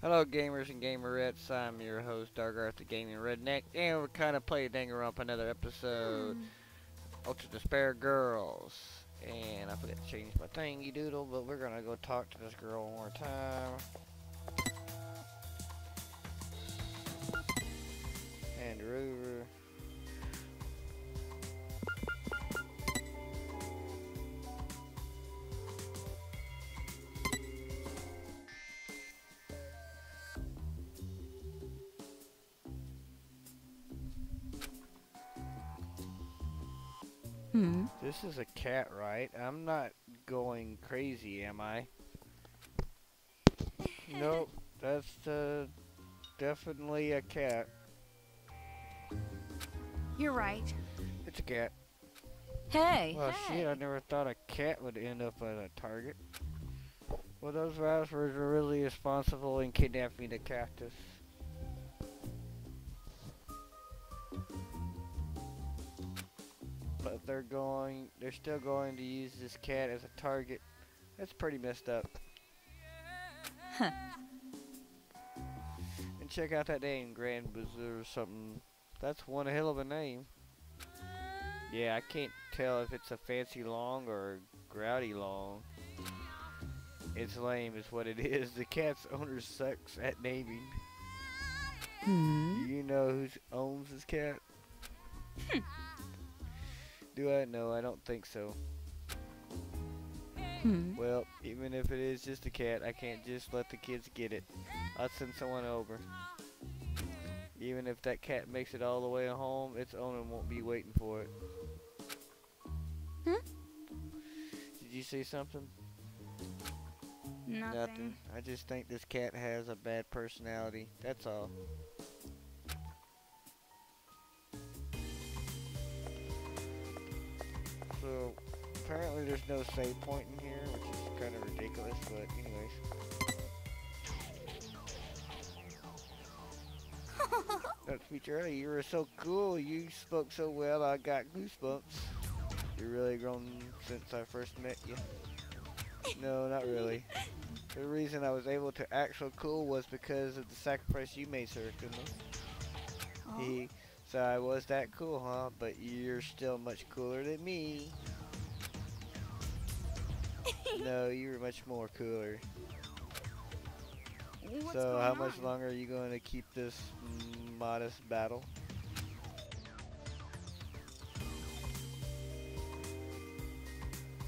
Hello gamers and gamerettes, I'm your host Dark Arthur Gaming Redneck, and we're kind of playing Danganronpa another episode, Ultra Despair Girls. And I forgot to change my thingy doodle, but we're gonna go talk to this girl one more time. And Rover. This is a cat, right? I'm not going crazy, am I? Nope, that's definitely a cat. You're right. It's a cat. Hey! Well, hey. shit, I never thought a cat would end up as a target. Well, those rascals were really responsible in kidnapping the cactus. But they're still going to use this cat as a target. That's pretty messed up. Huh. And check out that name, Grand Bazaar or something. That's one hell of a name. Yeah, I can't tell if it's a fancy long or a grouty long. It's lame is what it is. The cat's owner sucks at naming. Do you know who owns this cat? Do I? No, I don't think so. Well, even if it is just a cat, I can't just let the kids get it. I'll send someone over. Even if that cat makes it all the way home, its owner won't be waiting for it. Did you say something? Nothing. I just think this cat has a bad personality. That's all. So, apparently there's no save point in here, which is kind of ridiculous, but anyways. That's feature earlier. You were so cool. You spoke so well. I got goosebumps. You're really grown since I first met you. No, not really. The reason I was able to act so cool was because of the sacrifice you made, sir. So I was that cool, huh? But you're still much cooler than me. No, you were much more cooler. So how much longer are you going to keep this modest battle?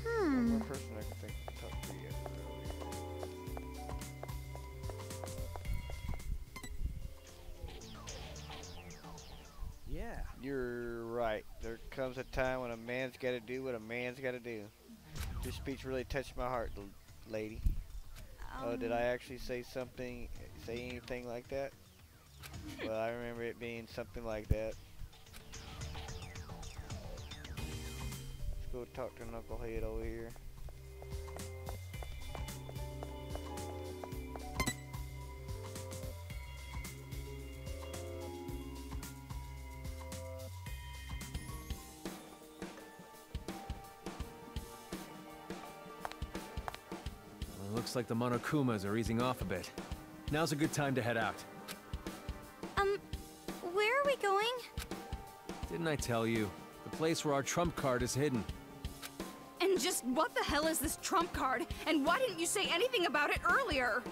One more person I can think to talk to yet. Yeah. You're right. There comes a time when a man's got to do what a man's got to do. Your speech really touched my heart, lady. Oh, did I actually say anything like that? Well, I remember it being something like that. Let's go talk to Knucklehead over here. Looks like the Monokumas are easing off a bit. Now's a good time to head out. Where are we going? Didn't I tell you? The place where our trump card is hidden. And just what the hell is this trump card? And why didn't you say anything about it earlier?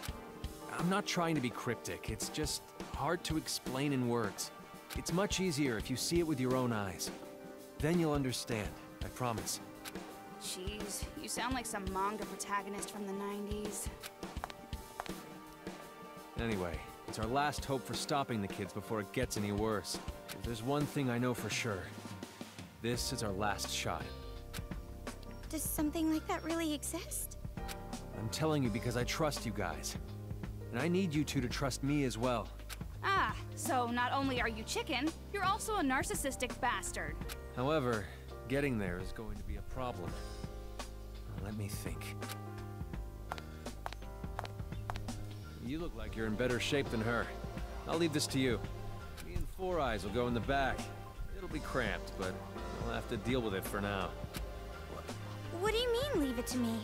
I'm not trying to be cryptic. It's just hard to explain in words. It's much easier if you see it with your own eyes. Then you'll understand, I promise. Jeez, you sound like some manga protagonist from the 90s. Anyway, it's our last hope for stopping the kids before it gets any worse. If there's one thing I know for sure, this is our last shot. Does something like that really exist? I'm telling you because I trust you guys. And I need you two to trust me as well. Ah, so not only are you chicken, you're also a narcissistic bastard. However, getting there is going to be a problem. Let me think. You look like you're in better shape than her. I'll leave this to you. Me and Four Eyes will go in the back. It'll be cramped, but you'll have to deal with it for now. What do you mean, leave it to me?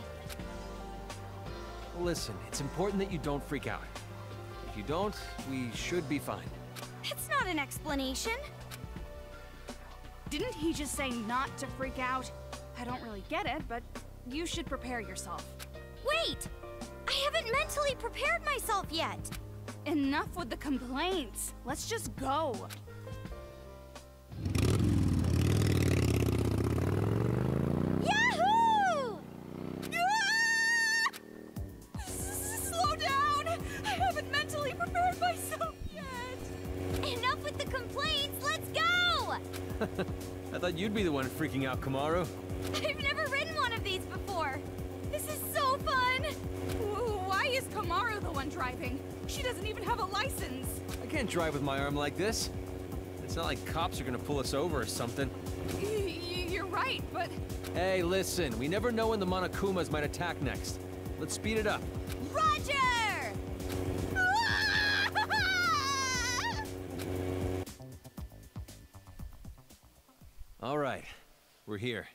Listen, it's important that you don't freak out. If you don't, we should be fine. It's not an explanation. Didn't he just say not to freak out? I don't really get it, but you should prepare yourself. Wait! I haven't mentally prepared myself yet! Enough with the complaints. Let's just go. Yahoo! Slow down! I haven't mentally prepared myself yet. Enough with the complaints, let's go! I thought you'd be the one freaking out, Kamaru. I've never ridden one of these before. This is so fun! Why is Kamaru the one driving? She doesn't even have a license. I can't drive with my arm like this. It's not like cops are gonna pull us over or something. You're right, but... Hey, listen, we never know when the Monokumas might attack next. Let's speed it up. Roger! All right, we're here.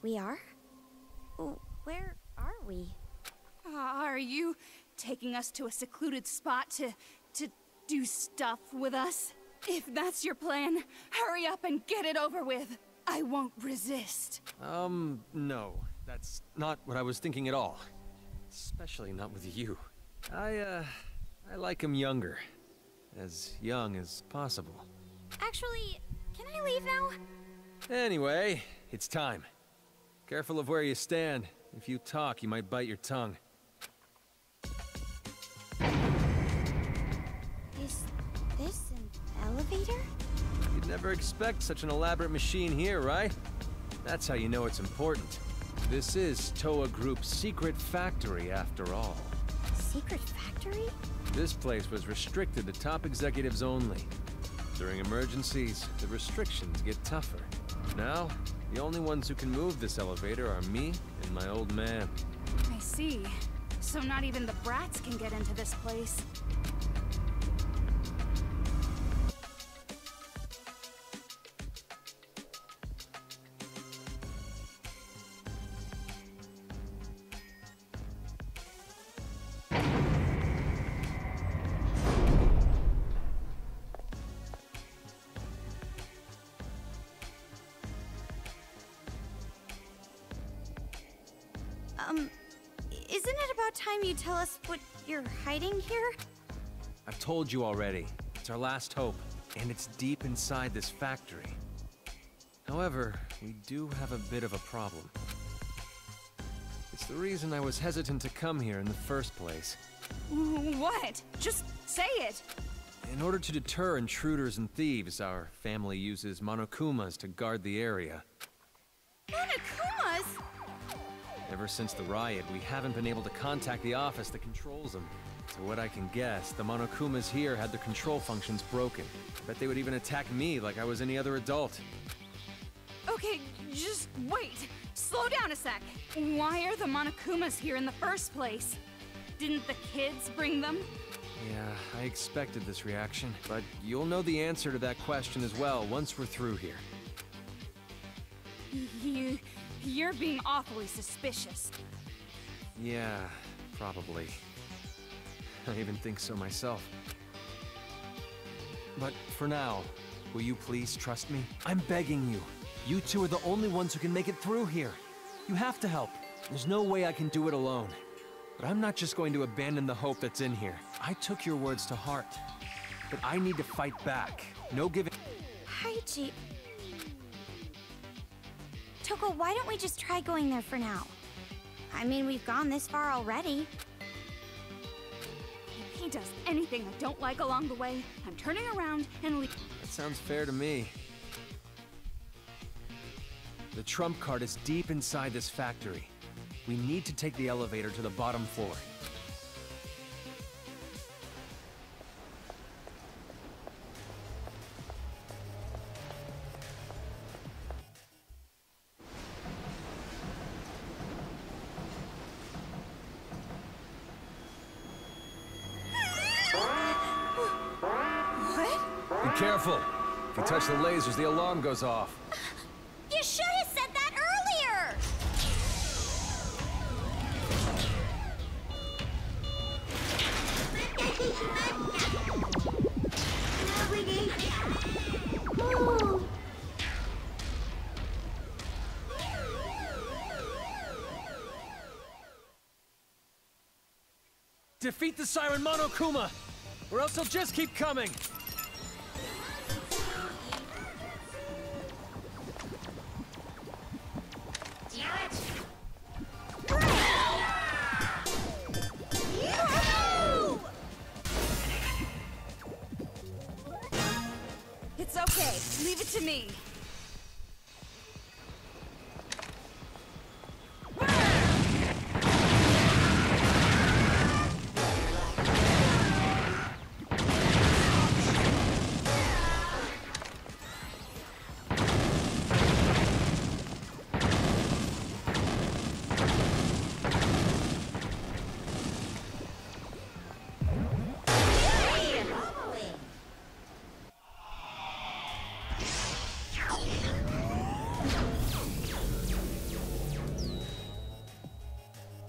We are? Where are we? Are you taking us to a secluded spot to do stuff with us? If that's your plan, hurry up and get it over with. I won't resist. No. That's not what I was thinking at all. Especially not with you. I like him younger. As young as possible. Actually, can I leave now? Anyway, it's time. Careful of where you stand. If you talk, you might bite your tongue. Is this an elevator? You'd never expect such an elaborate machine here, right? That's how you know it's important. This is Toa Group's secret factory, after all. Secret factory? This place was restricted to top executives only. During emergencies, the restrictions get tougher. Now, the only ones who can move this elevator are me and my old man. I see. So not even the brats can get into this place. Isn't it about time you tell us what you're hiding here? I've told you already. It's our last hope, and it's deep inside this factory. However, we do have a bit of a problem. It's the reason I was hesitant to come here in the first place. What? Just say it! In order to deter intruders and thieves, our family uses Monokumas to guard the area. Monokumas? Ever since the riot, we haven't been able to contact the office that controls them. To what I can guess, the Monokumas here had their control functions broken. Bet they would even attack me like I was any other adult. Okay, just wait. Slow down a sec. Why are the Monokumas here in the first place? Didn't the kids bring them? Yeah, I expected this reaction, but you'll know the answer to that question as well once we're through here. You're being awfully suspicious. Yeah, probably. I even think so myself. But for now, will you please trust me? I'm begging you. You two are the only ones who can make it through here. You have to help. There's no way I can do it alone. But I'm not just going to abandon the hope that's in here. I took your words to heart. But I need to fight back. No giving... Haiji... Toko, why don't we just try going there for now? I mean, we've gone this far already. If he does anything I don't like along the way, I'm turning around and leaving. That sounds fair to me. The trump card is deep inside this factory. We need to take the elevator to the bottom floor. What? Be careful! If you touch the lasers, the alarm goes off. You should have said that earlier! Defeat the Siren Monokuma, or else he'll just keep coming! It's okay. Leave it to me.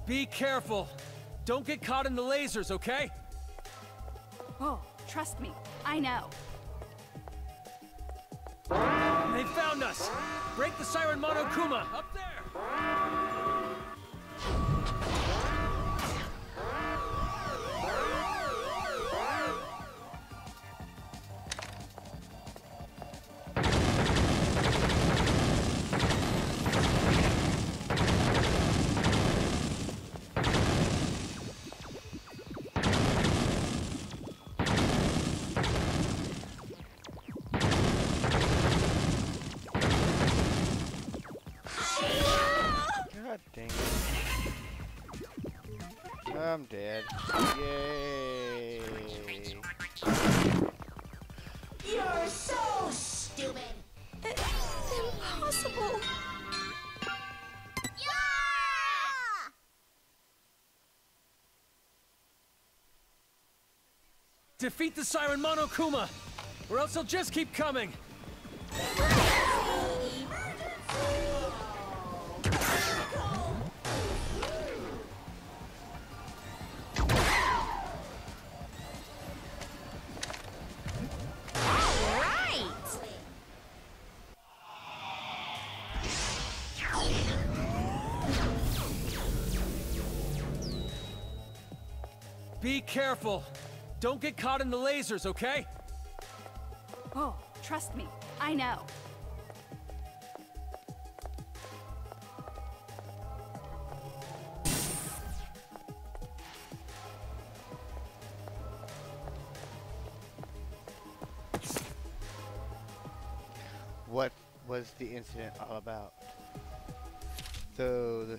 Be careful. Don't get caught in the lasers, okay? Oh, trust me. I know. They found us! Break the Siren Monokuma! Up there! God dang it. I'm dead. Yay. You're so stupid. Impossible. Defeat the Siren Monokuma, or else he'll just keep coming! Be careful. Don't get caught in the lasers, okay? Oh, trust me. I know. What was the incident all about? Though the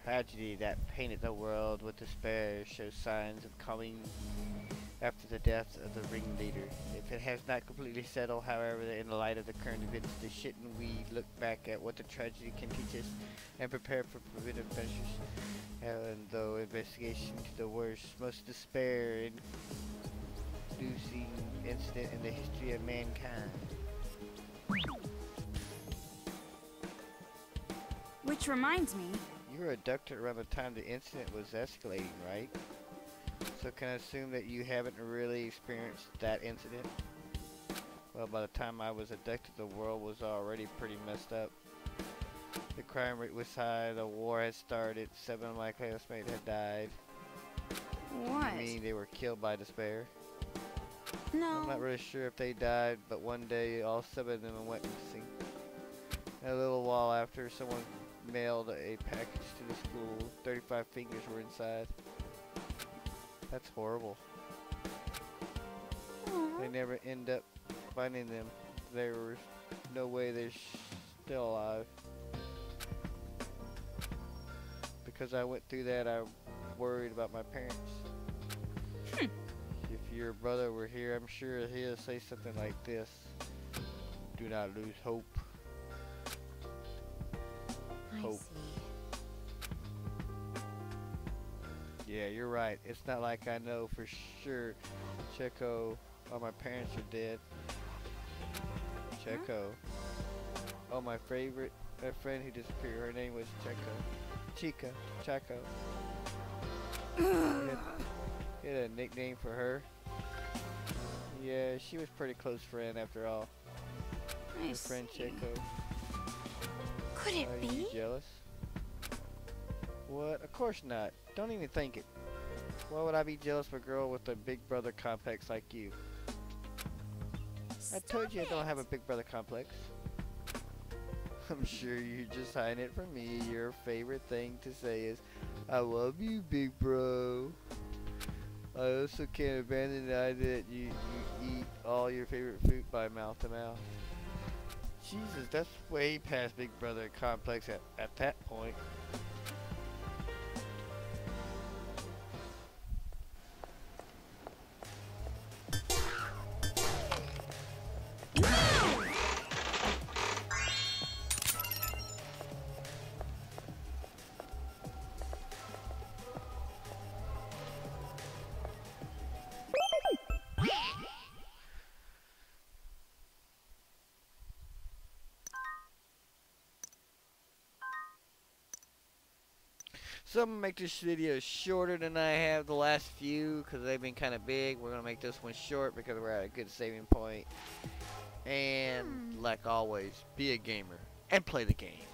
tragedy that painted the world with despair shows signs of coming after the death of the ringleader. If it has not completely settled, however, in the light of the current events, shouldn't we look back at what the tragedy can teach us and prepare for preventive measures? And though investigation to the worst, most despair-inducing incident in the history of mankind. Which reminds me, You were abducted around the time the incident was escalating, right? So can I assume that you haven't really experienced that incident? Well, by the time I was abducted, the world was already pretty messed up. The crime rate was high, the war had started, 7 of my classmates had died. what? I mean, they were killed by despair. No. I'm not really sure if they died, but one day all 7 of them went missing. And a little while after, someone mailed a package to the school. 35 fingers were inside. That's horrible. They never end up finding them. There was no way they're still alive. Because I went through that, I worried about my parents. If your brother were here, I'm sure he'll say something like this. Do not lose hope. Hope. Yeah, you're right. It's not like I know for sure Checo or my parents are dead. Checo. Oh, my favorite friend who disappeared. Her name was Checo. Chica. Chaco. He had a nickname for her. Yeah, she was pretty close friend after all. I Her friend see. Checo. Could it Are be? you jealous? What? Of course not. Don't even think it. Why would I be jealous of a girl with a big brother complex like you? I told you I don't have a big brother complex. I'm sure you're just hiding it from me. Your favorite thing to say is, I love you, big bro. I also can't abandon the idea that you eat all your favorite food by mouth to mouth. Jesus, that's way past big brother complex at that point. So I'm going to make this video shorter than I have the last few because they've been kind of big. We're going to make this one short because we're at a good saving point. And like always, be a gamer and play the game.